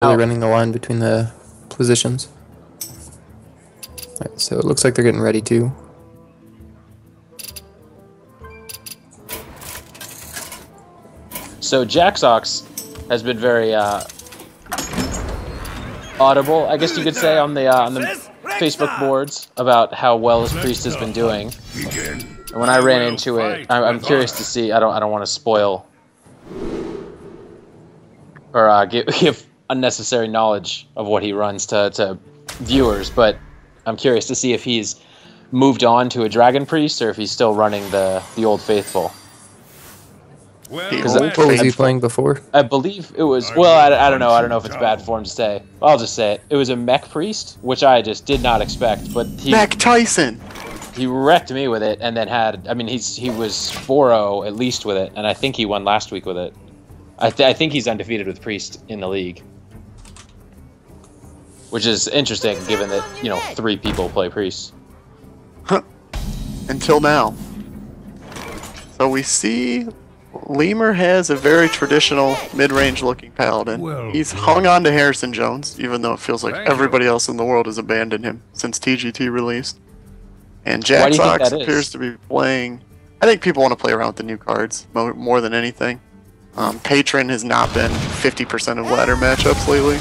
Really running the line between the positions. Alright, so it looks like they're getting ready too. So Jaxox has been very audible, I guess you could say, on the Facebook boards about how well his priest has been doing. And when I ran into it, I'm curious to see. I don't want to spoil or give unnecessary knowledge of what he runs to viewers, but I'm curious to see if he's moved on to a dragon priest or if he's still running the old faithful. What was he playing before? I believe it was, well, I don't know. I don't know if it's bad form to say. I'll just say it. It was a mech priest, which I just did not expect. But Mech Tyson! He wrecked me with it and then had, I mean, he was 4-0 at least with it, and I think he won last week with it. I think he's undefeated with priest in the league. Which is interesting, given that, 3 people play priest. Until now. So we see Leumer has a very traditional mid-range looking paladin. He's hung on to Harrison Jones, even though it feels like everybody else in the world has abandoned him since TGT released. And Jaxox appears to be playing... I think people want to play around with the new cards more than anything. Patron has not been 50% of ladder matchups lately.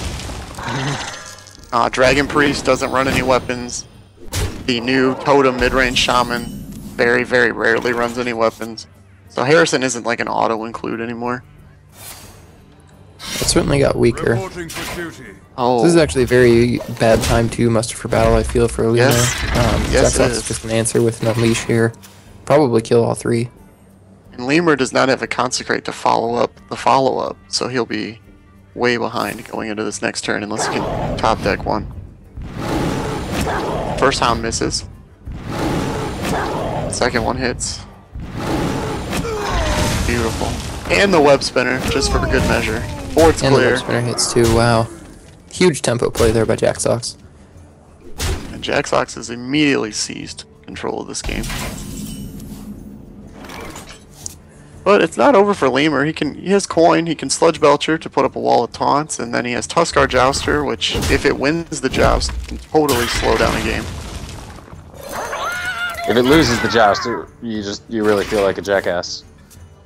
Dragon Priest doesn't run any weapons. The new Totem mid-range Shaman very, very rarely runs any weapons. So Harrison isn't like an auto-include anymore. It certainly got weaker. Oh. This is actually a very bad time to muster for battle, I feel, for Leumer. Yes, Jaxox is just an answer with an Unleash here. Probably kill all 3. And Leumer does not have a Consecrate to follow up the follow-up, so he'll be way behind going into this next turn unless he can top deck one. First hound misses. Second one hits. Beautiful. And the web spinner, just for good measure. Fourth's and clear. The web spinner hits too, wow. Huge tempo play there by Jaxox. And Jaxox has immediately seized control of this game. But it's not over for Leumer. He has coin, he can Sludge Belcher to put up a wall of taunts, and then he has Tuskar Jouster, which, if it wins the joust, can totally slow down a game. If it loses the joust, you really feel like a jackass.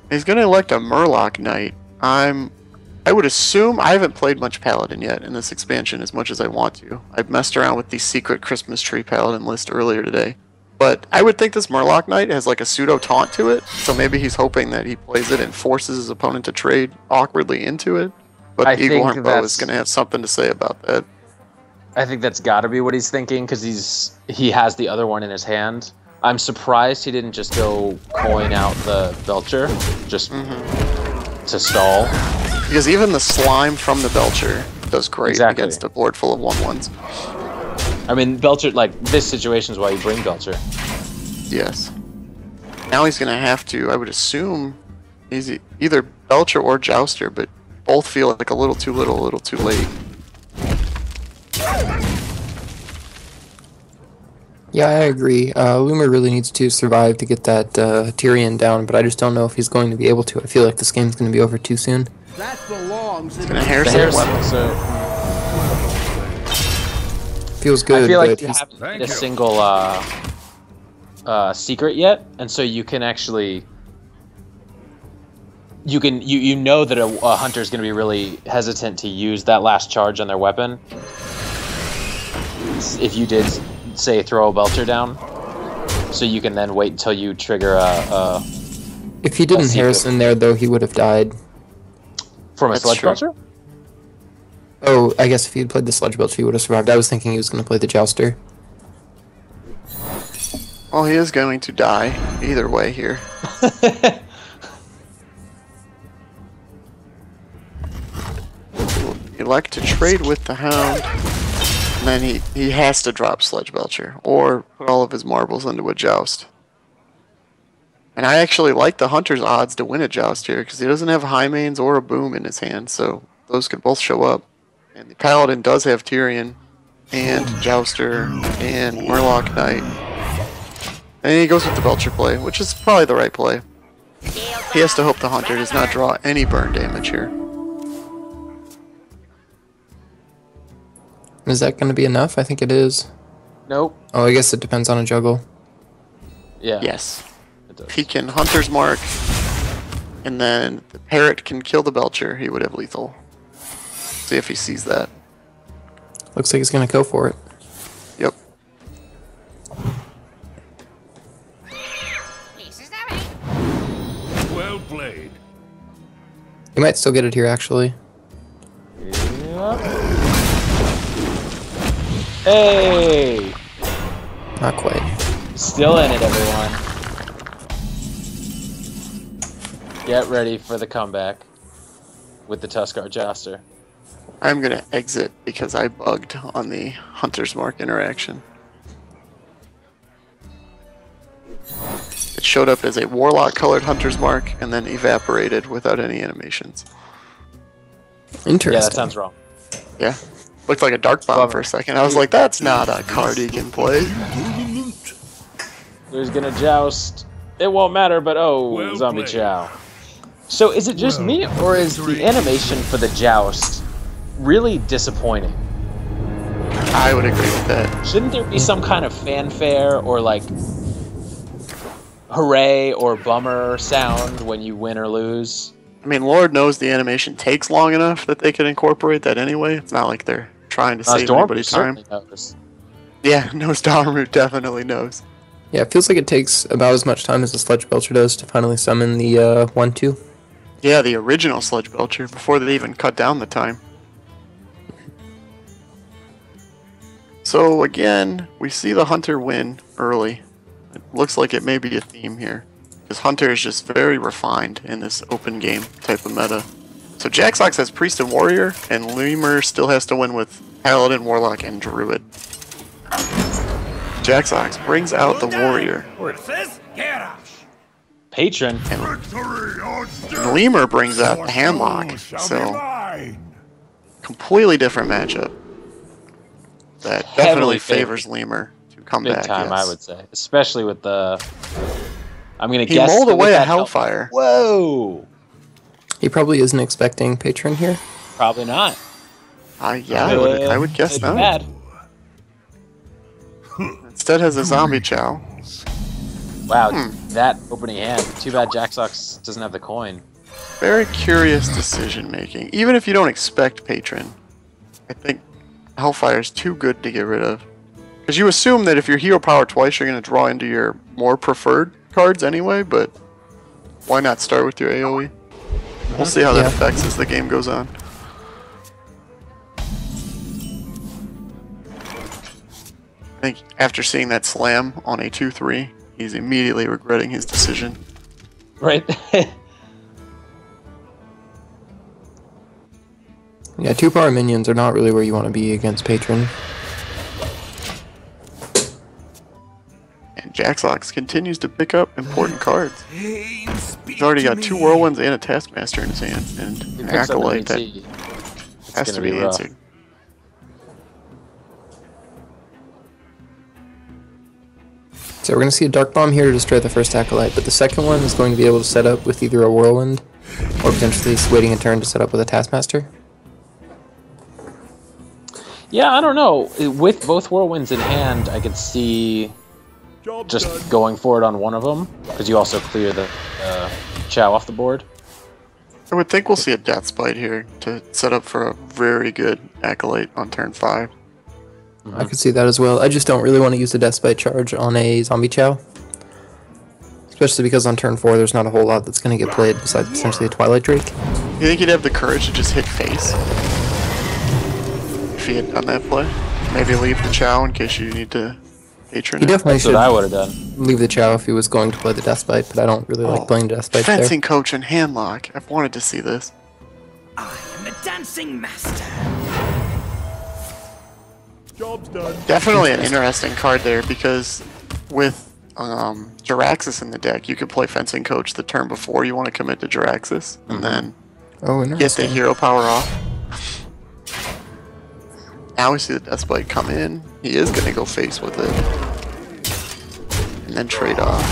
He's gonna elect a Murloc Knight. I would assume I haven't played much Paladin yet in this expansion as much as I want to. I've messed around with the secret Christmas tree Paladin list earlier today. But I would think this Murloc Knight has like a pseudo taunt to it, so maybe he's hoping that he plays it and forces his opponent to trade awkwardly into it. But Eaglehorn Bow is going to have something to say about that. I think that's got to be what he's thinking, because he has the other one in his hand. I'm surprised he didn't just go coin out the Belcher, just to stall. Because even the slime from the Belcher does great against a board full of 1/1s. I mean, Belcher, like, this situation is why you bring Belcher. Yes. Now he's going to have to, I would assume, he's either Belcher or Jouster, but both feel like a little too little, a little too late. Yeah, I agree. Leumer really needs to survive to get that Tyrion down, but I just don't know if he's going to be able to. I feel like this game's going to be over too soon. That belongs in the Harrison. Feels good. I feel like you haven't hit a single secret yet, and so you can actually you know that a hunter is going to be really hesitant to use that last charge on their weapon. If you did, say, throw a Belcher down, so you can then wait until you trigger a If he didn't Harrison there, though, he would have died. From a Sludge Belcher? Oh, I guess if he had played the Sludge Belcher, he would have survived. I was thinking he was going to play the Jouster. Well, he is going to die either way here. Elect to trade with the Hound, and then he has to drop Sludge Belcher, or put all of his marbles into a Joust. And I actually like the Hunter's odds to win a Joust here, because he doesn't have High Mains or a Boom in his hand, so those could both show up. And the Paladin does have Tyrion, and Jouster, and Murloc Knight. And he goes with the Belcher play, which is probably the right play. He has to hope the Hunter does not draw any burn damage here. Is that going to be enough? I think it is. Nope. Oh, I guess it depends on a juggle. Yeah. Yes. It does. If he can Hunter's Mark, and then the Parrot can kill the Belcher, he would have lethal. See if he sees that. Looks like he's going to go for it. Yep. Well played. He might still get it here, actually. Yep. Hey! Not quite. Still in it, everyone. Get ready for the comeback with the Tuskar Joster. I'm going to exit because I bugged on the Hunter's Mark interaction. It showed up as a Warlock-colored Hunter's Mark and then evaporated without any animations. Interesting. Yeah, that sounds wrong. Yeah. Looked like a Dark Bomb for a second. I was like, that's not a card he can play. There's gonna joust. It won't matter, but oh, Well zombie played. chow. So is it just me, or is the animation for the joust really disappointing? I would agree with that. Shouldn't there be some kind of fanfare or like hooray or bummer sound when you win or lose? I mean, Lord knows the animation takes long enough that they can incorporate that anyway. It's not like they're trying to save anybody's time. Yeah, Nose Dormammu definitely knows. Yeah, it feels like it takes about as much time as the Sludge Belcher does to finally summon the 1-2. Yeah, the original Sludge Belcher, before they even cut down the time. So again, we see the Hunter win early. It looks like it may be a theme here. Because Hunter is just very refined in this open game type of meta. So Jaxox has Priest and Warrior, and Leumer still has to win with Paladin, Warlock, and Druid. Jaxox brings out the Warrior. Patron. And Leumer brings out the Handlock. So, completely different matchup. That definitely Heavily favors Leumer to come Big back. time, Yes. I would say. Especially with the... I'm going to He guess... mulled that away with a that Hellfire. Whoa! He probably isn't expecting Patron here. Probably not. Yeah, I would guess not. Bad. Instead has a Zombie Chow. Wow, that opening hand. Too bad Jaxox doesn't have the coin. Very curious decision making. Even if you don't expect Patron, I think Hellfire is too good to get rid of. Because you assume that if you hero power twice, you're going to draw into your more preferred cards anyway, but why not start with your AoE? We'll see how that affects as the game goes on. I think after seeing that slam on a 2-3, he's immediately regretting his decision. Right? Yeah, 2-power minions are not really where you want to be against Patron. And Jaxox continues to pick up important cards. He's already got 2 Whirlwinds and a Taskmaster in his hand, and an Acolyte that has to be answered. So we're going to see a Dark Bomb here to destroy the first Acolyte, but the second one is going to be able to set up with either a Whirlwind or potentially waiting a turn to set up with a Taskmaster. Yeah, I don't know. With both Whirlwinds in hand, I could see just going for it on one of them, because you also clear the Chow off the board. I would think we'll see a Death Spite here to set up for a very good Acolyte on turn 5. I could see that as well. I just don't really want to use the Death Spite charge on a Zombie Chow. Especially because on turn 4 there's not a whole lot that's going to get played besides potentially a Twilight Drake. You think he'd have the courage to just hit face? If he had done that play? Maybe leave the Chow in case you need to patron He it? definitely That's should what I would have done. leave the Chow if he was going to play the Death Spite, but I don't really like playing Death Spite there. Fencing coach and handlock. I've wanted to see this. I am the dancing master. Job's done. Definitely an interesting card there because with Jaxox in the deck, you could play Fencing Coach the turn before you want to commit to Jaxox, and then Oh, get the interesting. hero power off. Now we see the Deathspite come in. He is going to go face with it. And then trade off.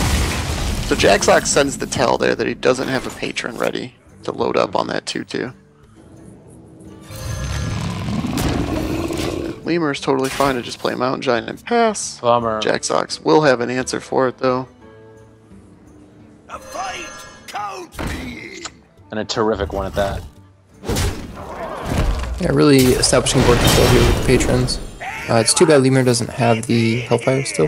So Jaxox sends the tell there that he doesn't have a patron ready to load up on that 2-2. Lemur's totally fine to just play Mountain Giant and pass. Bummer. Jaxox will have an answer for it, though. A fight! Count me in! And a terrific one at that. Yeah, really establishing board control here with the patrons. It's too bad Leumer doesn't have the Hellfire still.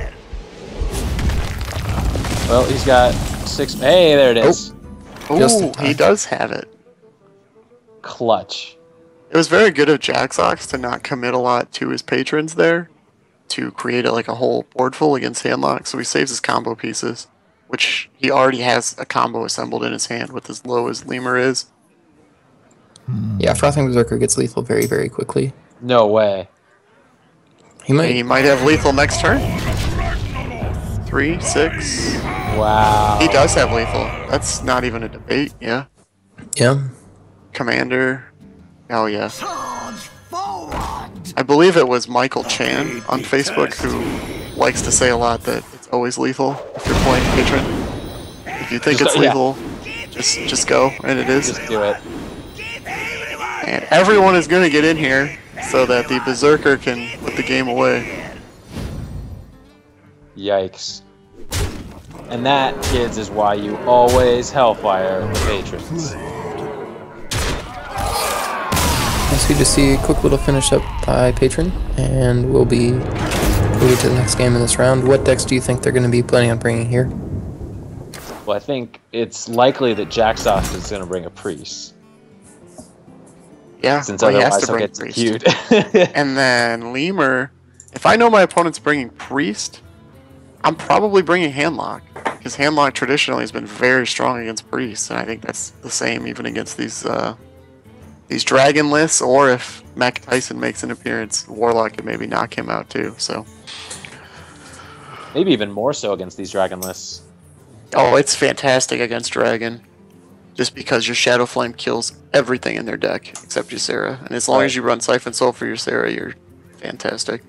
Well, he's got 6. Hey, there it is. Just in Ooh, time. he does have it. Clutch. It was very good of Jaxox to not commit a lot to his patrons there, to create like a whole board full against handlock, so he saves his combo pieces, which he already has a combo assembled in his hand with as low as Leumer is. Yeah, Frothing Berserker gets lethal very, very quickly. No way. He might. He might have lethal next turn. 3, 6. Wow. He does have lethal. That's not even a debate, yeah. Yeah. Commander. Oh, yeah. Charge forward! I believe it was Michael Chan on Facebook who likes to say a lot that it's always lethal if you're playing patron. If you think Just- it's yeah. lethal, just go, and it is. Just do it. And everyone is going to get in here so that the Berserker can put the game away. Yikes. And that, kids, is why you always Hellfire the patrons. Nice to see a quick little finish up by Patron, and we'll be moving to the next game in this round. What decks do you think they're going to be planning on bringing here? Well, I think it's likely that Jaxox is going to bring a priest, Yeah, since well, he has otherwise to he'll bring get Priest. cute. And then Lemur, if I know my opponent's bringing Priest, I'm probably bringing Handlock. Because Handlock traditionally has been very strong against Priest, and I think that's the same even against these Dragonless, or if Mac Tyson makes an appearance, Warlock could maybe knock him out too, so. Maybe even more so against these Dragonless. Oh, it's fantastic against Dragon. Just because your Shadow Flame kills everything in their deck, except Ysera. And as long Right. as you run Siphon Soul for your Ysera, you're fantastic.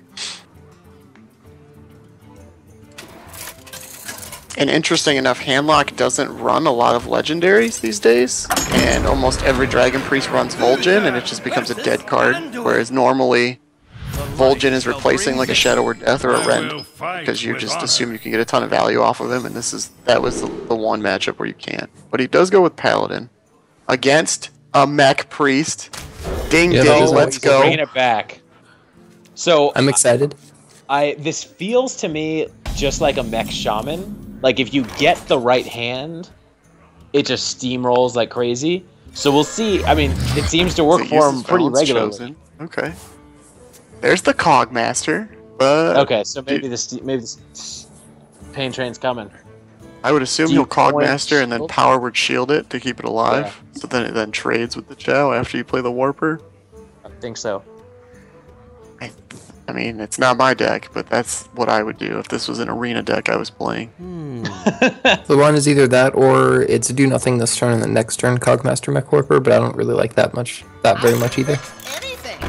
And interesting enough, Handlock doesn't run a lot of legendaries these days, and almost every Dragon Priest runs Vol'jin, and it just becomes a dead card, whereas normally Vol'jin is replacing like a Shadow or Death or a Rend, because you just assume you can get a ton of value off of him, and that was the one matchup where you can't. But he does go with Paladin against a Mech Priest. Ding Yeah, ding, he's let's He's bringing go. it back. So I'm excited. this feels to me just like a mech shaman. Like if you get the right hand, it just steamrolls like crazy. So we'll see. I mean, it seems to work It for him uses pretty Balance regularly. Chosen. Okay. There's the Cogmaster, but Okay, so maybe this pain train's coming. I would assume Do you he'll Cogmaster and then shield? Powerward Shield it to keep it alive. So then it then trades with the Chow after you play the Warper. I think so. I mean, it's not my deck, but that's what I would do if this was an arena deck I was playing. The one is either that or it's do nothing this turn and the next turn Cogmaster Mech Warper, but I don't really like that very much either.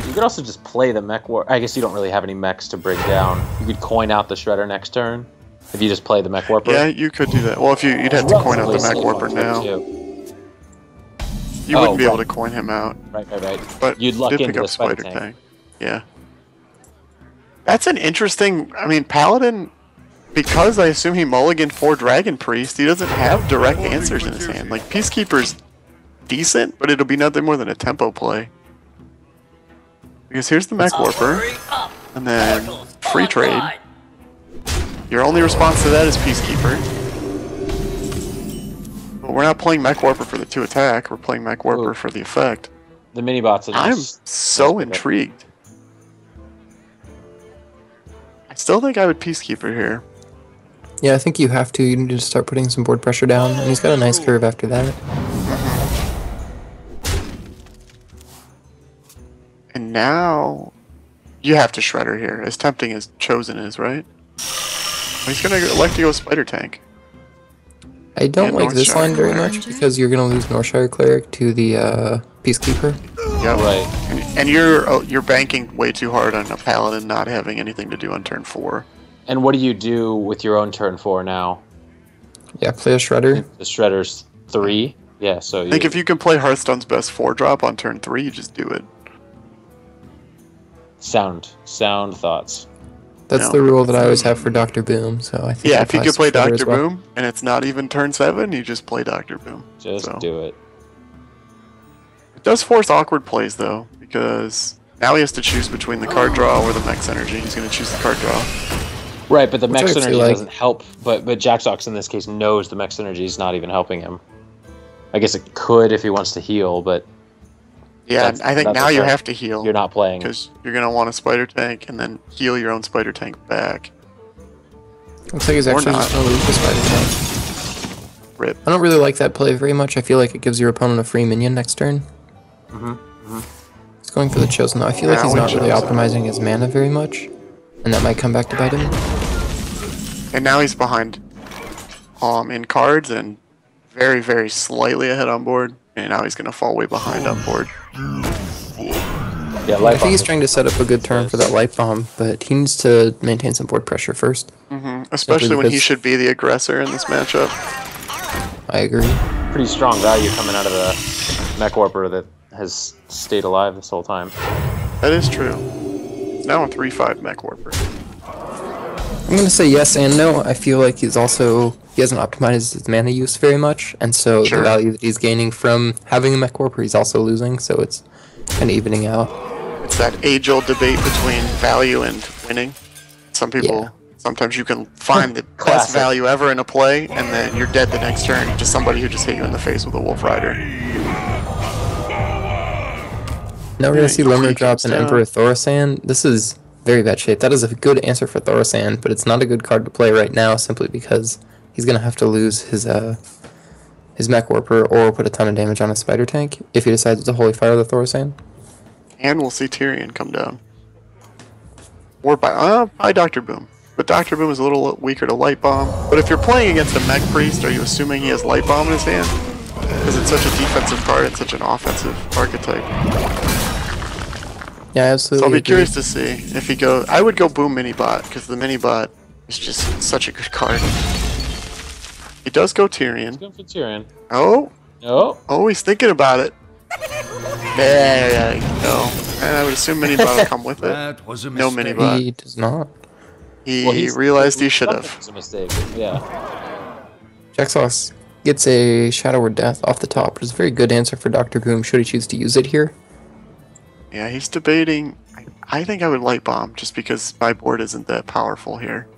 You could also just play the mech war. I guess you don't really have any mechs to bring down. You could coin out the Shredder next turn if you just play the mech warper. Yeah, you could do that. Well, if you'd have to coin out the Mech Warper now. You wouldn't be able to coin him out. Right. But You'd luck did into pick up a Spider Tank. Yeah. That's an interesting... I mean, Paladin, because I assume he mulliganed for Dragon Priest, he doesn't have direct answers in his hand. Like, Peacekeeper's decent, but it'll be nothing more than a tempo play. Because here's the Mech Warper, and then free trade. Your only response to that is Peacekeeper. But we're not playing Mech Warper for the 2 attack, we're playing Mech Warper for the effect. The mini bots. I'm so intrigued. I still think I would Peacekeeper here. Yeah, I think you have to. You need to start putting some board pressure down, and he's got a nice curve after that. And now you have to Shredder here, as tempting as Chosen is, right? He's gonna elect to go Spider Tank. I don't And like this Northshire line very Cleric. much because you're going to lose Northshire Cleric to the Peacekeeper. Yep. Right. And you're banking way too hard on a Paladin not having anything to do on turn 4. And what do you do with your own turn 4 now? Yeah, play a Shredder. The Shredder's 3. Yeah, so I think if you can play Hearthstone's best 4-drop on turn 3, you just do it. Sound thoughts. That's No. the rule that I always have for Dr. Boom, so I think Yeah, that if you applies could play to Shredder Dr. as well. Boom and it's not even turn 7, you just play Dr. Boom. Just So, do it. it does force awkward plays though, because now he has to choose between the card draw or the Mech's Energy. He's going to choose the card draw. Right, but the Which I Mech's actually Energy like. doesn't help. But Jaxox in this case knows the Mech's Energy is not even helping him. I guess it could if he wants to heal, but Yeah, That's- I think that's now you okay. have to heal. you're not playing. Because you're going to want a Spider Tank and then heal your own Spider Tank back. Looks like he's Or actually not. just going to lose the Spider Tank. Rip. I don't really like that play very much. I feel like it gives your opponent a free minion next turn. He's going for the Chosen though. I feel like he's not really optimizing his mana very much, and that might come back to bite him. And now he's behind in cards and very, very slightly ahead on board. And now he's going to fall way behind on board. Yeah, I life think he's trying to set up a good turn for that Light Bomb, but he needs to maintain some board pressure first. Especially when he because- should be the aggressor in this matchup. I agree. pretty strong value coming out of the Mech Warper that has stayed alive this whole time. That is true. It's now a 3/5 Mech Warper. I'm going to say yes and no. I feel like he hasn't optimized his mana use very much, and so Sure. the value that he's gaining from having a Mech Warper, he's also losing, so it's kind of evening out. It's that age-old debate between value and winning. Some people, Yeah. sometimes you can find the best Classic. value ever in a play, and then you're dead the next turn to somebody who just hit you in the face with a Wolf Rider. Now we're going to see he Leumer keeps drop an down. Emperor Thorsan. This is very bad shape. That is a good answer for Thorsan, but it's not a good card to play right now simply because he's going to have to lose his Mech Warper or put a ton of damage on his Spider Tank if he decides to Holy Fire the Thorsan. And we'll see Tyrion come down. Or by Dr. Boom. But Dr. Boom is a little weaker to Light Bomb. But if you're playing against a Mech Priest, are you assuming he has Light Bomb in his hand? Because it's such a defensive card, it's such an offensive archetype. Yeah, absolutely. So I'll be agree. curious to see if he goes. I would go Boom Mini Bot, because the Mini Bot is just such a good card. He does go Tyrion. Going for Tyrion. Oh, Oh, he's thinking about it. There you go. And I would assume Mini Bot will come with it. That was a No mistake. Mini Bot. He does not. He realized he should have. It's a mistake. Yeah. Jaxox gets a Shadow or Death off the top, which is a very good answer for Dr. Boom should he choose to use it here. Yeah, he's debating. I think I would Light Bomb just because my board isn't that powerful here.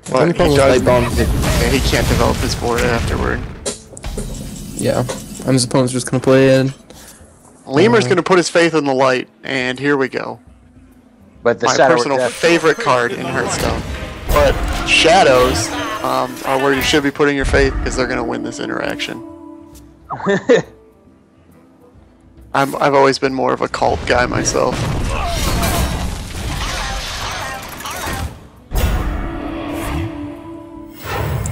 The only But problem he with does. Light Bomb is Yeah, he can't develop his board afterward. yeah, his opponent's just going to play in. Lemur's going to put his faith in the light, and here we go. But the My Shadow personal Death, favorite card in Hearthstone. But Shadows are where you should be putting your faith because they're going to win this interaction. I've always been more of a cult guy myself.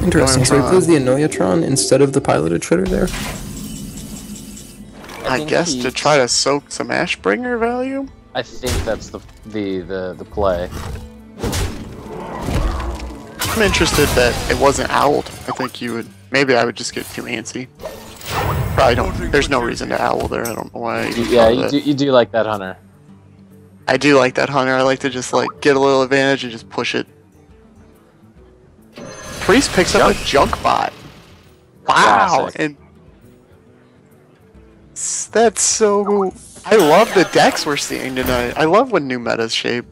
Interesting. So he Noyatron. plays the Anoyatron instead of the piloted Shredder there? I think guess to he's- try to soak some Ashbringer value? I think that's the play. I'm interested that it wasn't owled. I think you would. Maybe I would just get too antsy. Probably don't. There's no reason to owl there. I don't know why. Yeah, you do like that Hunter. I do like that Hunter. I like to just like get a little advantage and just push it. Priest picks up a junk bot. Wow, Classic. and that's so. I love the decks we're seeing tonight. I love when new metas shape.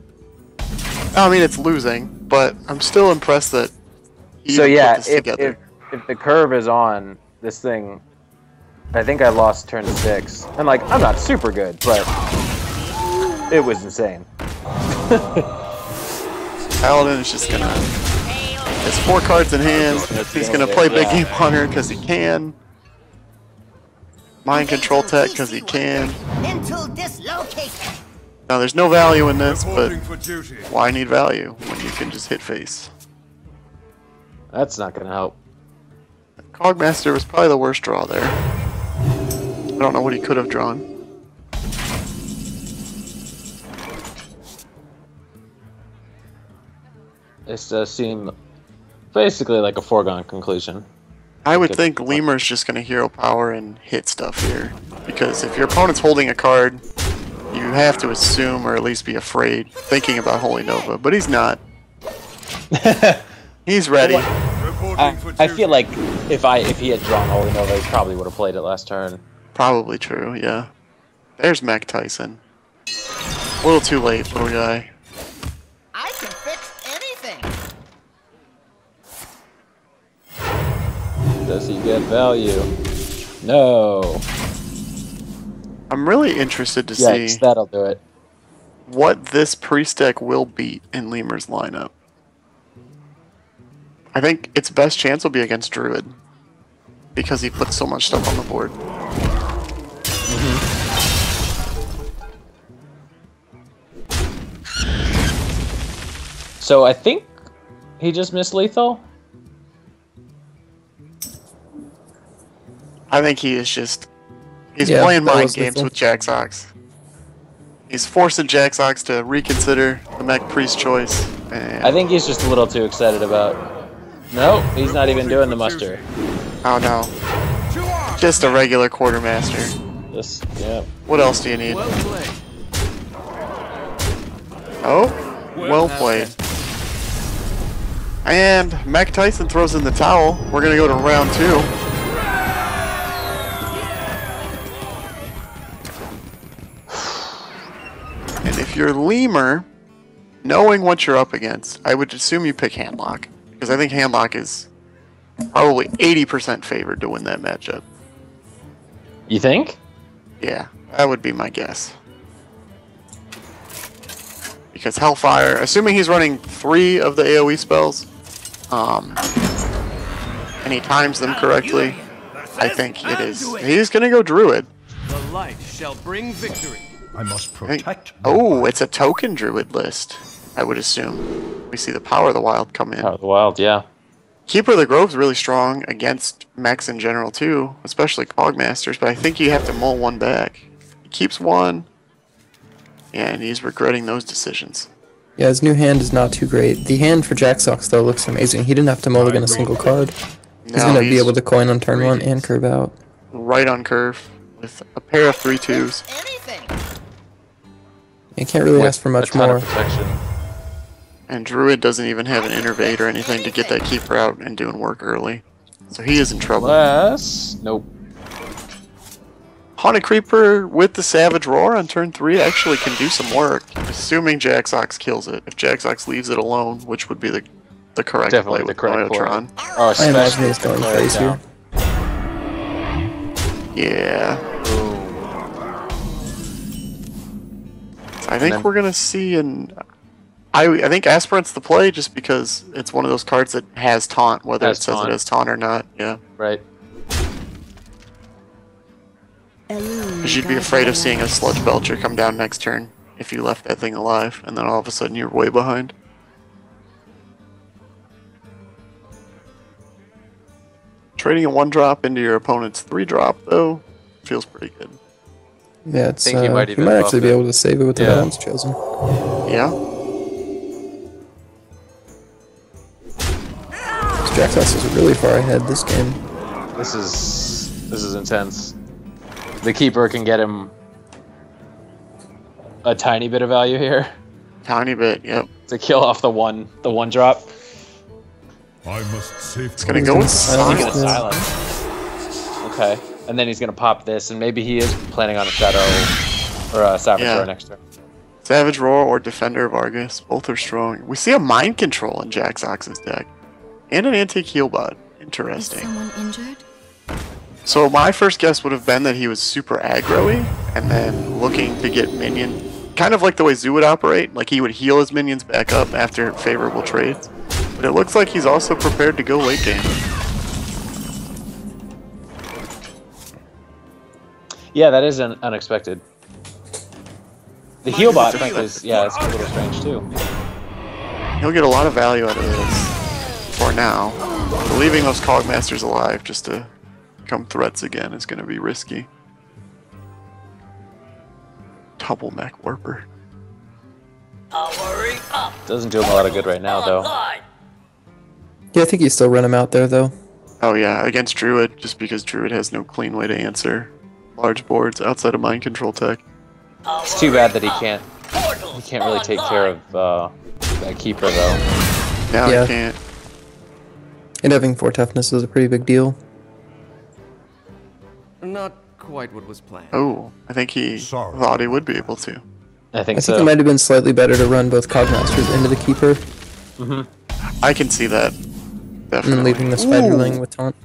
I mean, it's losing, but I'm still impressed that. he So even yeah, put this together. if the curve is on this thing, I think I lost turn 6, and like I'm not super good, but it was insane. Paladin is just gonna. Has 4 cards in hand. He's gonna play Big Game Hunter because he can. Mind Control Tech because he can. Mental dislocation. Now there's no value in this, but Reporting for duty. why need value when you can just hit face? That's not gonna help. Cogmaster was probably the worst draw there. I don't know what he could have drawn. This does seem basically like a foregone conclusion. I would think Lemur's just going to hero power and hit stuff here. Because if your opponent's holding a card, you have to assume, or at least be afraid, thinking about Holy Nova, but he's not. He's ready. I feel like if he had drawn Holy Nova, he probably would have played it last turn. Probably true, yeah. There's Mech Tyson. A little too late, little guy. I can fix anything. Does he get value? No. I'm really interested to Yikes, see that'll do it. what this priest deck will beat in Leumer's lineup. I think its best chance will be against Druid, because he puts so much stuff on the board. So I think he just missed lethal. I think he is just... He's Yeah, playing that mind was games lethal. with Jaxox. He's forcing Jaxox to reconsider the Mech Priest choice. And I think he's just a little too excited about. No, he's not even doing the muster. oh no. Just a regular quartermaster. Just yeah. What else do you need? Well played. Oh, well played. And Mech Tyson throws in the towel. We're gonna go to round 2. And if you're Leumer, knowing what you're up against, I would assume you pick Handlock. Because I think Handlock is probably 80% favored to win that matchup. You think? Yeah, that would be my guess. Because Hellfire, assuming he's running 3 of the AoE spells, and he times them correctly, I think it is. He's gonna go Druid. The light shall bring victory. I must Hey, protect. oh, it's a token Druid list, I would assume. We see the Power of the Wild come in. Out of the wild, yeah. Keeper of the Grove's really strong against mechs in general too, especially Cogmasters, but I think you have to mull one back. He keeps one, and he's regretting those decisions. Yeah, his new hand is not too great. The hand for Jaxox, though, looks amazing. He didn't have to mulligan a single card. He's No, going to be he's able to coin on turn 1 and curve out. right on curve with a pair of 3/2s. Anything. You can't really With ask for much a ton more. of protection. And Druid doesn't even have an Innervate or anything to get that keeper out and doing work early. So he is in trouble. Unless nope. Haunted Creeper with the Savage Roar on turn 3 actually can do some work, assuming Jaxox kills it. If Jaxox leaves it alone, which would be the correct Definitely play the with correct play. Biotron. Oh, I imagine especially he's if the going player face down. here. Yeah. Boom. I think then- we're going to see an... I think Aspirant's the play just because it's one of those cards that has taunt, whether Has it says taunt. it has taunt or not. Yeah. Right. Because you'd be afraid of seeing a Sludge Belcher come down next turn if you left that thing alive, and then all of a sudden you're way behind. Trading a 1-drop into your opponent's 3-drop, though, feels pretty good. Yeah, it's, Think he might he even might buff actually be it. able to save it with the Yeah. Balance Chosen. Yeah? Jaxox is really far ahead this game. This is intense. The keeper can get him a tiny bit of value here Tiny bit, yep. to kill off the one drop. I must save. It's gonna He's go gonna with silence He's Silence. gonna silence. Okay, and then he's gonna pop this, and maybe he is planning on a shadow or a savage Yeah. roar next turn. Savage Roar or Defender of Argus, both are strong. We see a Mind Control in Jaxox's deck. And an Antique Heal Bot. Is Interesting. someone injured? So my first guess would have been that he was super aggro-y, and then looking to get minion, kind of like the way Zoo would operate, like he would heal his minions back up after favorable trades. But it looks like he's also prepared to go late game. Yeah, that is unexpected. The heal bot frankly is it's a little strange too. He'll get a lot of value out of this for now. But leaving those Cogmasters alive just to become threats again is going to be risky. Double Mech Warper. Doesn't do him a lot of good right now though. Yeah, I think you still run him out there, though. Oh yeah, against Druid, just because Druid has no clean way to answer large boards outside of Mind Control tech. It's too bad that he can't really take care of that keeper though. Now Yeah. he can't. And having 4 toughness is a pretty big deal. Not quite what was planned. Oh, I think he Sorry. thought he would be able to. I think I so. think it might have been slightly better to run both Cogmasters into the Keeper I can see that. and Definitely. then leaving the Spiderling with taunt.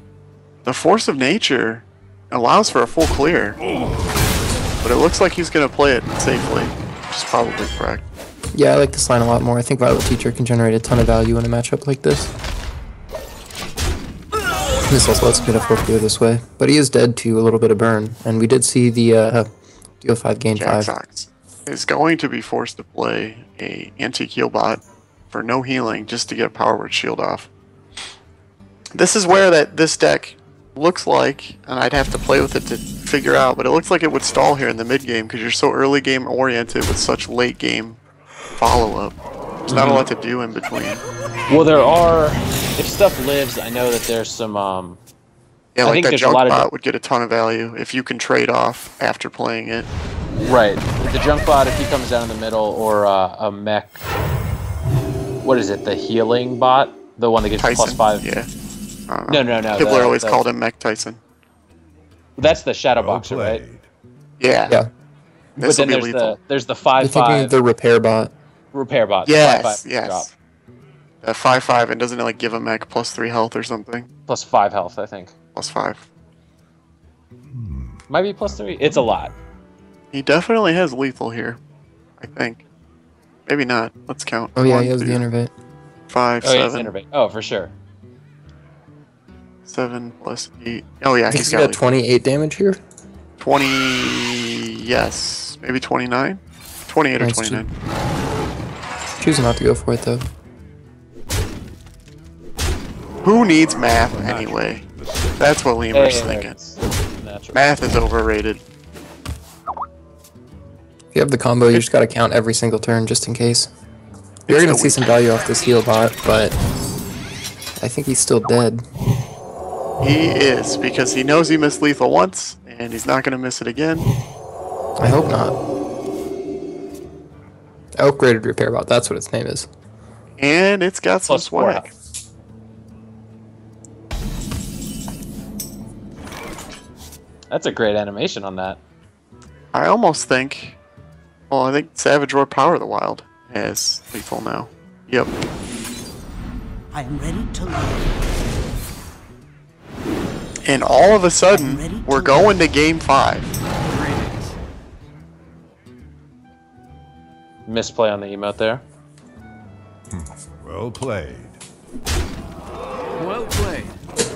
The force of nature allows for a full clear, but it looks like he's going to play it safely, which is probably correct. Yeah, I like this line a lot more. I think Violet Teacher can generate a ton of value in a matchup like this. This also lets him get a 4 clear this way. But he is dead to a little bit of burn, and we did see the deal 5 gain 5. Jaxox is going to be forced to play a anti-heal bot for no healing just to get a power word shield off. This is where this deck looks like, and I'd have to play with it to figure out, but it looks like it would stall here in the mid game because you're so early game oriented with such late game follow-up. There's not a lot to do in between. Well, there are. If stuff lives, I know that there's some. Yeah, I like think that there's a junk lot of- bot would get a ton of value if you can trade off after playing it. Right. The junk bot, if he comes down in the middle, or a mech. What is it? The healing bot, the one that gives Tyson. +5. Yeah. I don't know. No. Hibbler always called him Mech Tyson. That's the shadow Well boxer, right? played. Yeah. Yeah. But This will then be there's lethal. the You're thinking 5/5 of the repair bot. repair bot. the Yes, 5/5 yes. drop. That 5/5 and doesn't it like give a mech +3 health or something? +5 health, I think. +5. Might be +3. It's a lot. He definitely has lethal here, I think. Maybe not. Let's count. Oh yeah, 1, he has 2, the innervate. 5, Oh, yeah, it's 7, innervate. Oh, for sure. 7 plus 8. Oh yeah, I think he's he's got got lethal. 28 damage here. 20. Yes, maybe 29. 28 or Nice 29. Choosing not to go for it though. Who needs math anyway? That's what Lemur's thinking. it's natural. Math is overrated. If you have the combo, you just gotta count every single turn just in case. You're It's gonna no see some value off this heal bot, but I think he's still dead. He is, because he knows he missed lethal once, and he's not going to miss it again. I hope not. Upgraded repair bot, that's what its name is. And it's got some +4 swag. health. That's a great animation on that. I almost think... Well, I think Savage Roar Power of the Wild has lethal now. Yep. I am ready to learn. And all of a sudden, we're going to Game 5. Misplay on the emote there. Well played. Well played.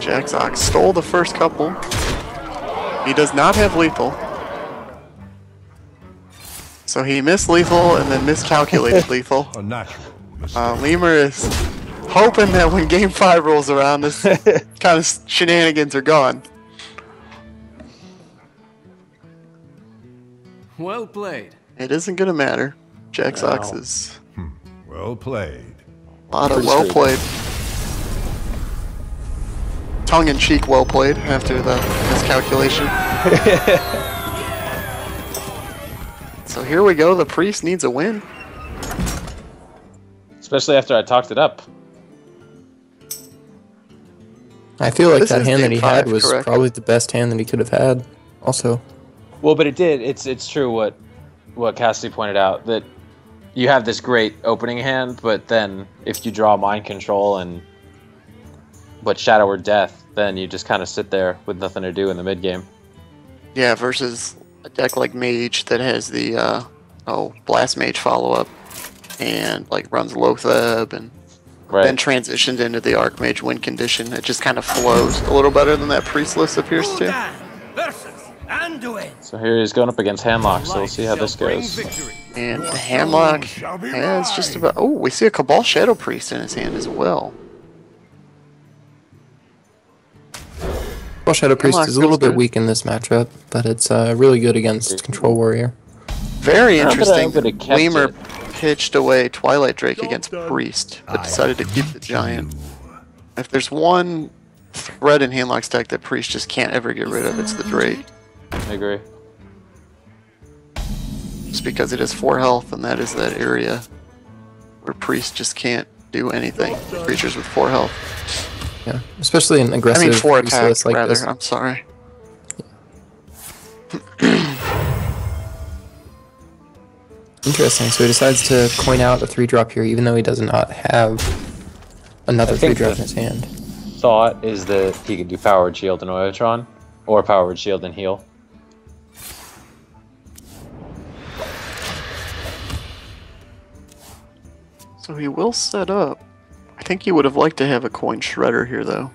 Jaxox stole the first couple. He does not have lethal. So he missed lethal and then miscalculated lethal. A natural mistake. Lemur is hoping that when Game 5 rolls around, this kind of shenanigans are gone. Well played. It isn't going to matter. Jaxox No. is Well played. a lot of Pretty well sweet. played. Tongue-in-cheek well played after the miscalculation. So here we go. The priest needs a win. Especially after I talked it up. I feel like This that is hand that game he had 5, was correct? probably the best hand that he could have had. Also, Well, but it did. It's true what Cassidy pointed out, that you have this great opening hand, but then if you draw mind control and Shadow or Death, then you just kind of sit there with nothing to do in the mid game. Yeah, versus a deck like Mage that has the Blast Mage follow-up and like runs Loatheb and Right. then transitions into the Archmage win condition. It just kind of flows a little better than that Priest list appears to. Versus Anduin. So here he's going up against Handlock, so we'll see how this goes. And the Hamlock has just about... Oh, we see a Cabal Shadow Priest in his hand as well. well, Shadow Priest Hemlock is a little feels bit good. weak in this matchup, but it's really good against Control Warrior. Very I'm interesting. gonna that catch Leumer it. pitched away Twilight Drake against Priest, but decided to keep the Giant. If there's one thread in Handlock's deck that Priest just can't ever get rid of, it's the Drake. I agree. just because it is 4 health, and that is that area where Priest just can't do anything. Creatures with 4 health. Yeah, especially an I aggressive mean 4 priest attack, list like rather. this. I'm sorry. Interesting. So he decides to coin out a 3-drop here, even though he does not have another I think 3-drop in the- his hand. Thought is that he could do Powered Shield and Oiltron, or Powered Shield and Heal. So he will set up. I think he would have liked to have a coin shredder here, though.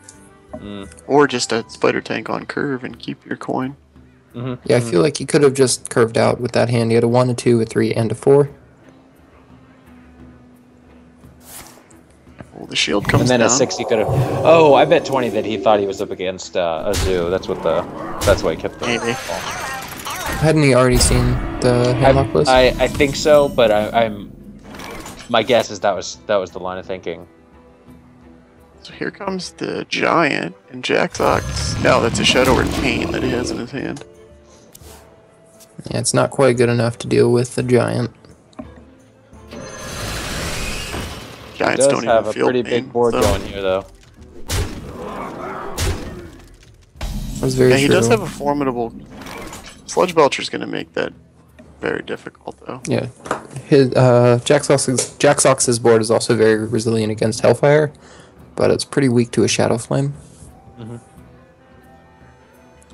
Or just a spider tank on curve and keep your coin. Yeah, I feel like he could have just curved out with that hand. He had a 1, a 2, a 3, and a 4. Well, the shield comes And then down. a 6 he could have. Oh, I bet 20 that he thought he was up against a zoo. That's why he kept the. Maybe. Hadn't he already seen the handlock list? I think so, but I'm. My guess is that was the line of thinking. So here comes the giant and Jaxox. No, that's a Shadow Word Pain that he has in his hand. Yeah, it's not quite good enough to deal with the giant. He Giants does don't have even a feel pretty pain, big board so- going here, though. That's very Yeah, he true. does have a formidable. Sludge Belcher's going to make that very difficult, though. Yeah, his Jaxox's board is also very resilient against Hellfire, but it's pretty weak to a Shadow Flame.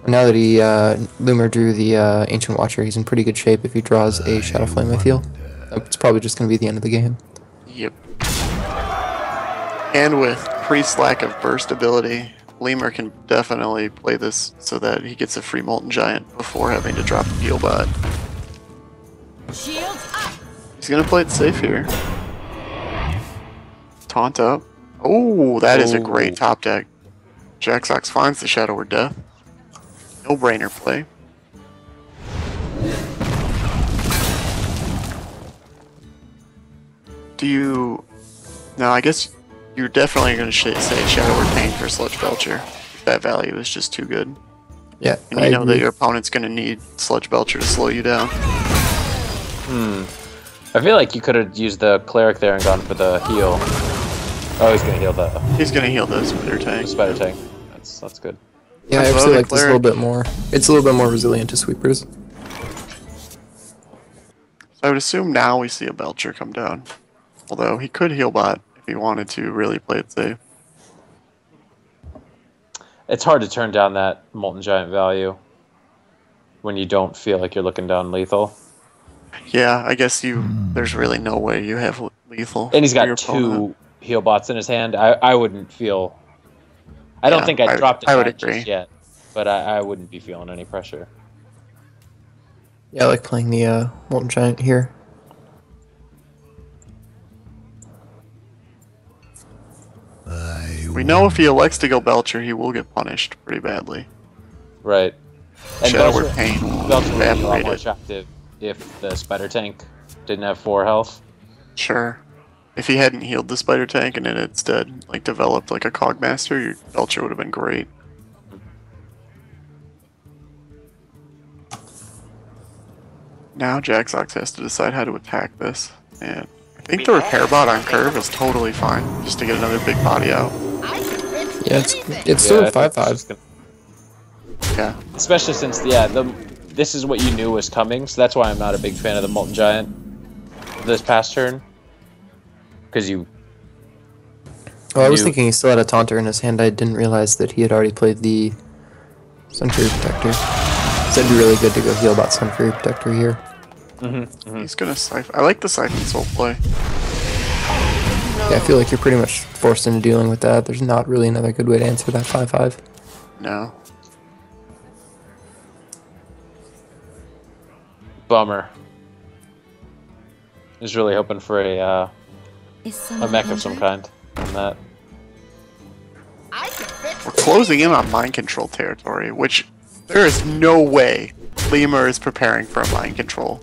Now that he Leumer drew the Ancient Watcher, he's in pretty good shape if he draws a Shadow Flame. I feel it's probably just going to be the end of the game. Yep. And with Priest's lack of burst ability, Leumer can definitely play this so that he gets a free Molten Giant before having to drop a Heal Bot. Shields up. He's gonna play it safe here. Taunt up. Oh, that is a great top deck. Jaxox finds the Shadow Word Death. No brainer play. Do you... No, I guess you're definitely going to say Shadow Word Pain for Sludge Belcher. That value is just too good. Yeah, And you know that your opponent's going to need Sludge Belcher to slow you down. I feel like you could have used the cleric there and gone for the heal. Oh, he's gonna heal the He's going to heal the Spider Tank. spider tank. That's good. Yeah, I That's actually why the like this a little bit more. It's a little bit more resilient to sweepers. So I would assume now we see a Belcher come down. Although he could heal bot if he wanted to really play it safe. It's hard to turn down that Molten Giant value when you don't feel like you're looking down lethal. Yeah, I guess there's really no way you have lethal. And he's for your got opponent. 2 heal bots in his hand. I wouldn't feel. I don't Yeah, think I dropped it I would down agree. just yet, but I wouldn't be feeling any pressure. Yeah, I like playing the Molten Giant here. We know if he elects to go Belcher, he will get punished pretty badly. Right. And Shadow Belcher, Word Pain Belcher would be a lot more evaporated. attractive if the spider tank didn't have 4 health. Sure. If he hadn't healed the Spider Tank and it instead like developed like a Cogmaster, your Belcher would have been great. Now Jaxox has to decide how to attack this. And I think the repair bot on curve is totally fine, just to get another big body out. I can fix Yeah, it's still I a think 5/5. it's just gonna- Yeah. Especially since this is what you knew was coming, so that's why I'm not a big fan of the Molten Giant this past turn. Because you Well, I was You- thinking he still had a Taunter in his hand. I didn't realize that he had already played the Sunfury Protector. So it'd be really good to go heal about Sunfury Protector here. He's gonna siphon. I like the Siphon Soul play. Yeah, I feel like you're pretty much forced into dealing with that. There's not really another good way to answer that 5/5. No. bummer. I was really hoping for a Is mech of some kind on that. I can fix We're closing in on mind control territory, which there is no way Leumer is preparing for a mind control.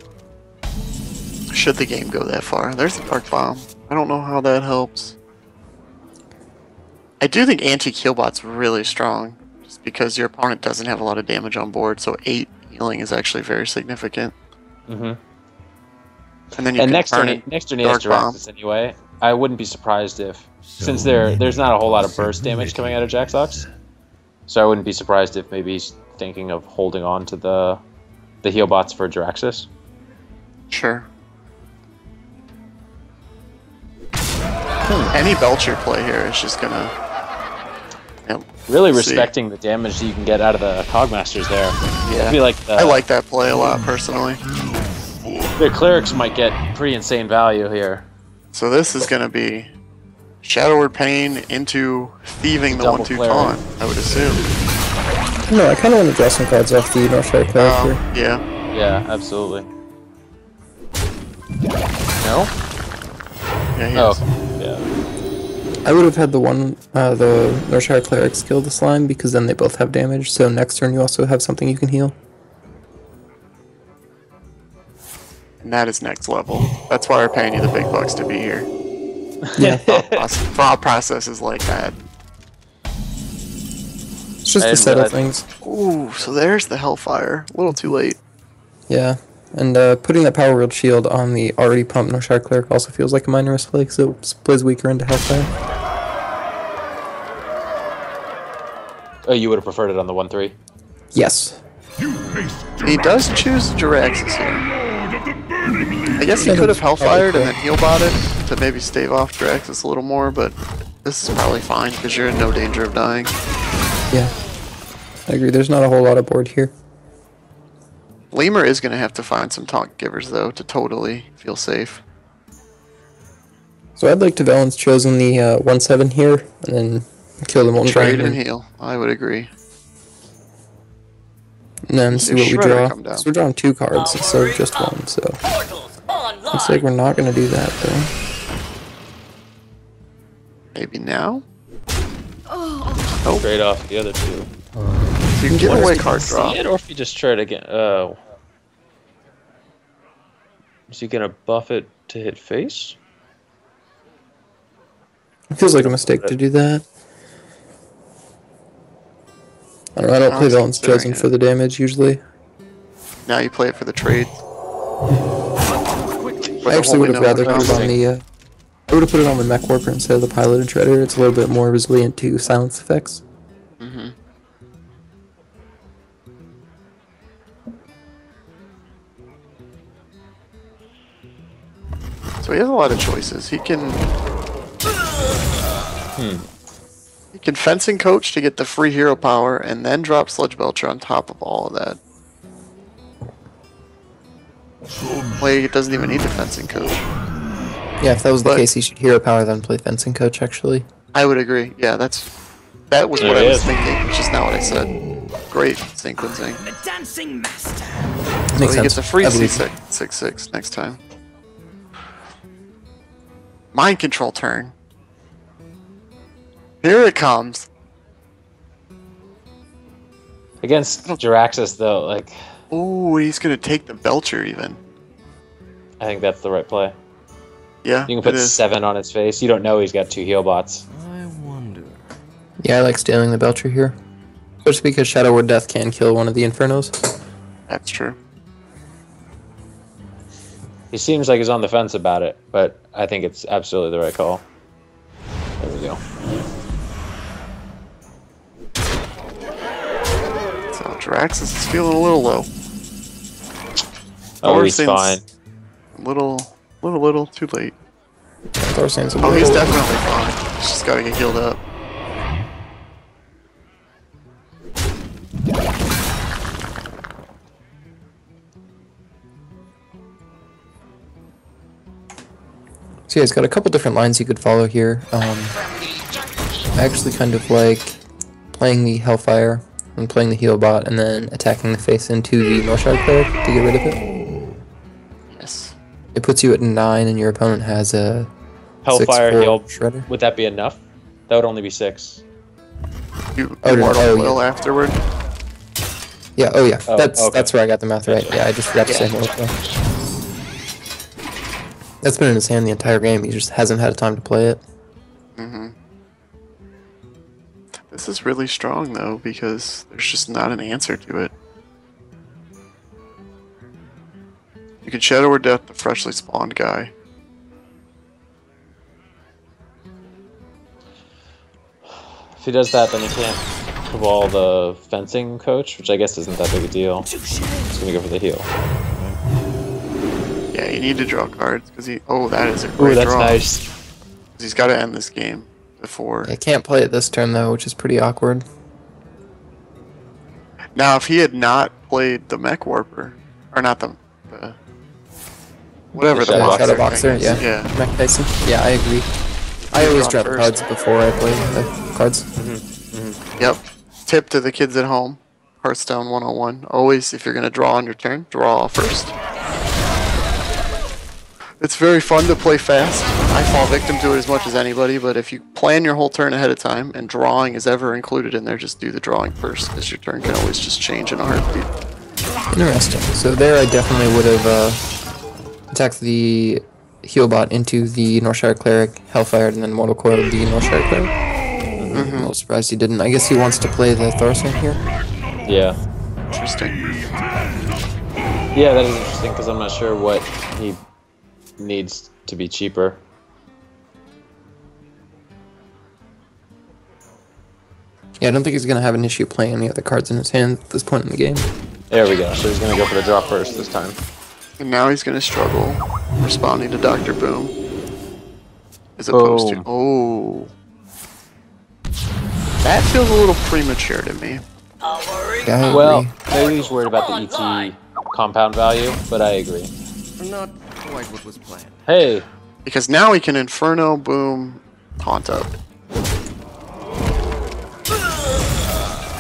Should the game go that far. There's a Dark Bomb. I don't know how that helps. I do think anti-Keelbot's really strong, just because your opponent doesn't have a lot of damage on board, so 8 healing is actually very significant. And then you And can next turn, turn it next turn he has Dark Bomb. Jiraxis anyway. I wouldn't be surprised if, Dark since Bomb. Jiraxis anyway, I wouldn't be surprised if, since there's not a whole lot of burst damage coming out of Jaxox, so I wouldn't be surprised if maybe he's thinking of holding on to the heal bots for Jiraxis. Sure. Any Belcher play here is just gonna. Really see. respecting the damage that you can get out of the Cogmasters there. Yeah. I feel like I like that play a lot personally. the clerics might get pretty insane value here. So this is gonna be Shadow Word Pain into thieving the Double 1/2 cleric. taunt, I would assume. No, I kind of want to draw some cards off the Northshire character. Yeah. Yeah, absolutely. No? Yeah, he Oh, is. yeah. I would have had the Northshire clerics kill the slime because then they both have damage. So next turn you also have something you can heal. And that is next level. That's why we're paying you the big bucks to be here. Yeah, Thought process is like that. it's just I the set of didn't things. Ooh, so there's the Hellfire. A little too late. Yeah, and putting that Power Wheel Shield on the already pumped Northshire cleric also feels like a minor misplay because it plays weaker into Hellfire. Oh, you would have preferred it on the 1/3? Yes. He does choose Jiraxis here. I guess he could have Hellfired and then heal botted to maybe stave off Jiraxis a little more, but this is probably fine because you're in no danger of dying. Yeah, I agree. There's not a whole lot of board here. Leumer is going to have to find some taunt givers though to totally feel safe. So I'd like to Valen's chosen the 1/7 here and then kill the Molten Trade Dragon. and heal. I would agree. And then see what we Shredder draw. come down. So we're drawing 2 cards instead of just 1, so looks like we're not going to do that though. Maybe now? Trade off the other 2. So you can get away card draw. See it, or if you just try it again. Oh. Is he gonna buff it to hit face? It feels like a mistake to do that. I don't know, I don't I play was Valen's chosen considering for the damage usually. Now you play it for the trade. I actually would have rather put it on the I would have put it on the Mech Warper instead of the Piloted Shredder. It's a little bit more resilient to silence effects. So he has a lot of choices. He can fencing coach to get the free hero power and then drop Sludge Belcher on top of all of that. Well, he doesn't even need the fencing coach. Yeah, if that was the But- case, he should hero power then play Fencing Coach actually. I would agree. Yeah, that was There what it I was is. thinking. It's just not what I said. Great sequencing. The dancing master. So Makes he sense. gets a free I believe C6 next time. Mind control turn. Here it comes. Against Jiraxis, though, like, Ooh, he's gonna take the Belcher even. I think that's the right play. Yeah, You can put it is. 7 on his face. You don't know he's got 2 heal bots. I wonder. Yeah, I like stealing the Belcher here. Especially because Shadow Word Death can kill one of the Infernos. That's true. He seems like he's on the fence about it, but I think it's absolutely the right call. There we go. So Jiraxis is feeling a little low. Oh, he's Thorstein's fine. Little too late. Thorstein's a Oh, he's little- definitely fine. He's just gotta get healed up. So yeah, he's got a couple different lines you could follow here. I actually kind of like playing the Hellfire and playing the heal bot and then attacking the face into the Northshire cleric to get rid of it. Yes. It puts you at 9 and your opponent has a Hellfire 6/4 heal. Shredder. Would that be enough? That would only be 6. You Oh, no, Mortal oh, Will yeah. afterward. Yeah, oh yeah, Oh, that's okay. where I got the math right. Yeah, I just forgot to say Yeah. Mortal Will. That's been in his hand the entire game. He just hasn't had time to play it. This is really strong though because there's just not an answer to it. You can Shadow or Death the freshly spawned guy. If he does that, then he can't cabal the fencing coach, which I guess isn't that big a deal. He's gonna go for the heal. Yeah, you need to draw cards because he. Oh, that is a great Ooh, that's draw. nice. 'Cause he's got to end this game before. I can't play it this turn though, which is pretty awkward. Now, if he had not played the Mech Warper, or not the whatever the Shadow boxer, Shadow Boxer, thing yeah. is, yeah. Mech Tyson. Yeah, I agree. I always draw draw the first. cards before I play the cards. Yep. Tip to the kids at home. Hearthstone 101. Always, if you're going to draw on your turn, draw first. It's very fun to play fast. I fall victim to it as much as anybody, but if you plan your whole turn ahead of time and drawing is ever included in there, just do the drawing first, because your turn can always just change in a heartbeat. Interesting. So there I definitely would have attacked the heal bot into the Northshire Cleric, Hellfired, and then Mortal Coiled the Northshire Cleric. I'm a little surprised he didn't. I guess he wants to play the Thorson here. Yeah. Interesting. Yeah, that is interesting because I'm not sure what he needs to be cheaper. Yeah, I don't think he's going to have an issue playing any other cards in his hand at this point in the game. There we go. So he's gonna go for the draw first this time. And now he's going to struggle responding to Dr. Boom. As opposed to... Boom. Oh. That feels a little premature to me. Yeah, I Well, agree. maybe he's worried about the ET compound value, but I agree. Not quite what was planned. Hey, Because now he can Inferno, Boom, Haunt up.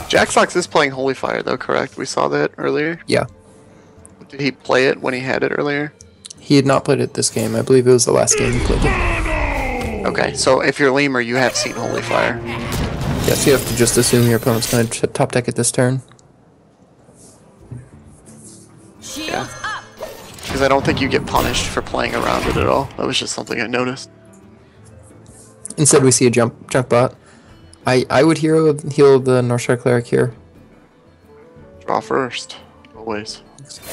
Jaxox is playing Holy Fire though, correct? We saw that earlier. Yeah. Did he play it when he had it earlier? He had not played it this game. I believe it was the last game he played it. Okay, so if you're Leumer, you have seen Holy Fire. Yes, you have to just assume your opponent's going to top deck it this turn. Yeah. Because I don't think you get punished for playing around it at all. That was just something I noticed. Instead, we see a jump bot. I would heal the Northshire Cleric here. Draw first, always.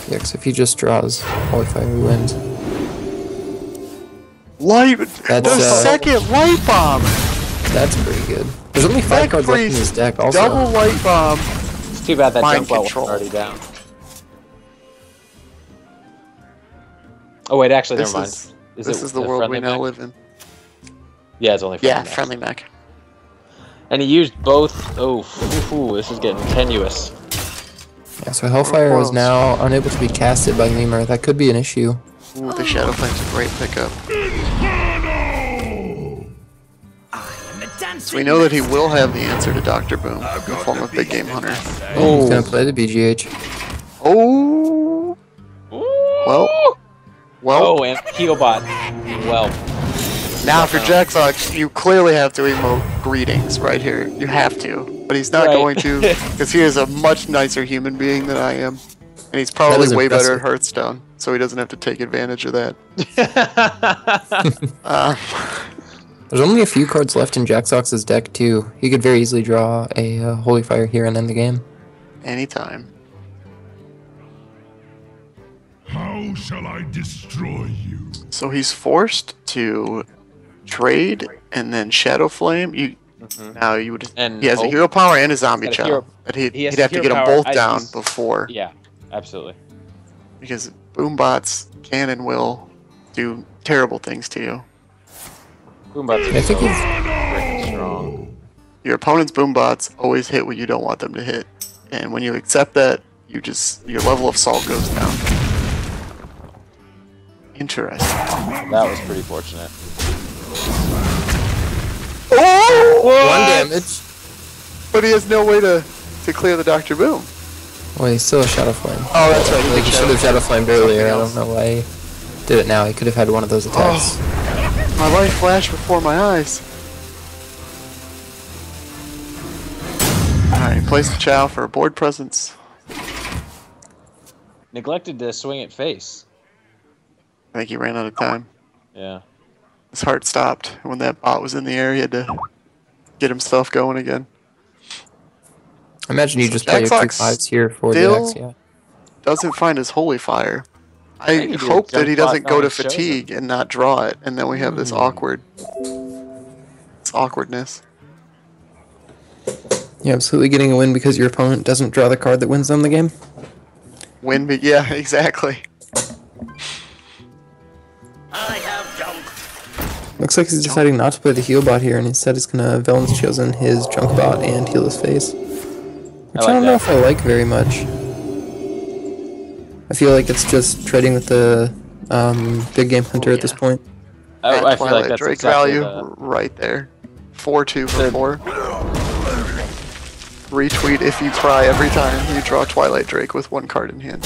Yeah, 'cause if he just draws Holy Fire, he wins. Light, That's, the second light bomb. That's pretty good. There's only 5 Mech cards left in Priest, his deck also. double light bomb. it's too bad that Mind jump well was control. already down. Oh wait, actually, This never mind. is It is the a world friendly we now mech? live in. Yeah, it's only friendly Yeah, mech. friendly mech. And he used both. Oh, this is getting tenuous. Yeah, so Hellfire is Close. now unable to be casted by Leumer. That could be an issue. Ooh, the Shadow Flame's a great pickup. So we know that he will have the answer to Dr. Boom in the form of Big Game Hunter. Oh, he's going to play the BGH. Oh! Well, Oh, and Healbot. Well, now for Jaxox, you clearly have to emote greetings right here. You have to. But he's not Right. going to, because he is a much nicer human being than I am. And he's probably is way better at impressive. Hearthstone, so he doesn't have to take advantage of that. There's only a few cards left in Jaxox's deck, too. He could very easily draw a Holy Fire here and end the game. Anytime. How shall I destroy you? So he's forced to trade and then Shadow Flame. Now you would. And he has a hope. hero power and a zombie He's got a chow. hero- But he he'd has have to hero get them power. both down He's- before, yeah, absolutely. because Boombots can and will do terrible things to you. Boombot's I think so he's... freaking strong. Your opponent's Boombots always hit what you don't want them to hit, and when you accept that, your level of salt goes down. Interesting. That was pretty fortunate. Oh! One damage. But he has no way to clear the Dr. Boom. Well, he's still a Shadow Flame. Oh, that's right. I think he should have Shadow Flamed earlier. I don't know why he did it now. He could have had one of those attacks. My life flashed before my eyes. Alright, place the chow for a board presence. Neglected to swing at face. I think he ran out of time. Yeah. His heart stopped when that bot was in the air. He had to get himself going again. I imagine you So just play your 2 Jaxox 5s here for the still- X, yeah. Doesn't find his Holy Fire. I think he did hope that jump he bot doesn't go on to his chosen. fatigue and not draw it, and then we have this awkwardness. You're absolutely getting a win because your opponent doesn't draw the card that wins them the game. Yeah, exactly. I have junk. Looks like he's deciding not to play the heal bot here, and instead he's gonna Villain's Chosen his junk bot and heal his face. Which I don't know if I like very much. I feel like it's just trading with the big game hunter at this point. I feel like that's Drake exactly value right there. 4-2 for 4. Retweet if you cry every time you draw Twilight Drake with 1 card in hand.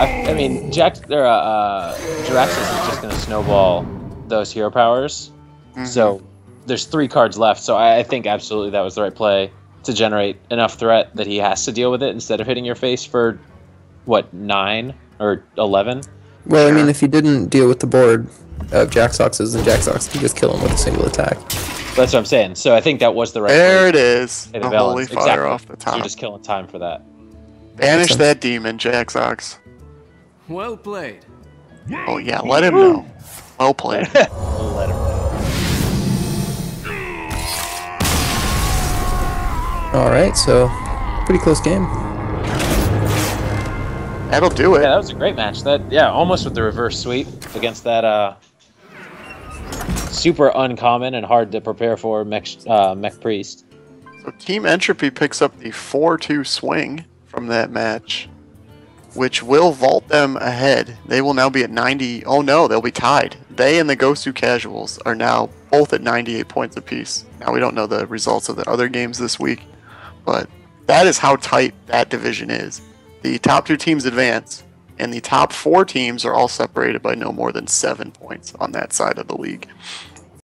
I mean, Jaxox is just going to snowball those hero powers. So there's 3 cards left. So I think absolutely that was the right play to generate enough threat that he has to deal with it instead of hitting your face for, what, 9 or 11? Well, I mean, if he didn't deal with the board of Jaxox's, then Jaxox could just kill him with a single attack. That's what I'm saying. So I think that was the right There play. it is. Hey, The Valens. holy fire Exactly. off the So top. you're just killing time for that. Banish that demon, Jaxox. Well played. Oh yeah, let him know. Well played. Let him know. Alright, so pretty close game. That'll do it. Yeah, that was a great match. Almost with the reverse sweep against that super uncommon and hard to prepare for mech priest. So Team Entropy picks up the 4-2 swing from that match, which will vault them ahead. They will now be at 90. Oh no, they'll be tied. They and the Gosu Casuals are now both at 98 points apiece. Now we don't know the results of the other games this week, but that is how tight that division is. The top 2 teams advance, and the top 4 teams are all separated by no more than 7 points on that side of the league.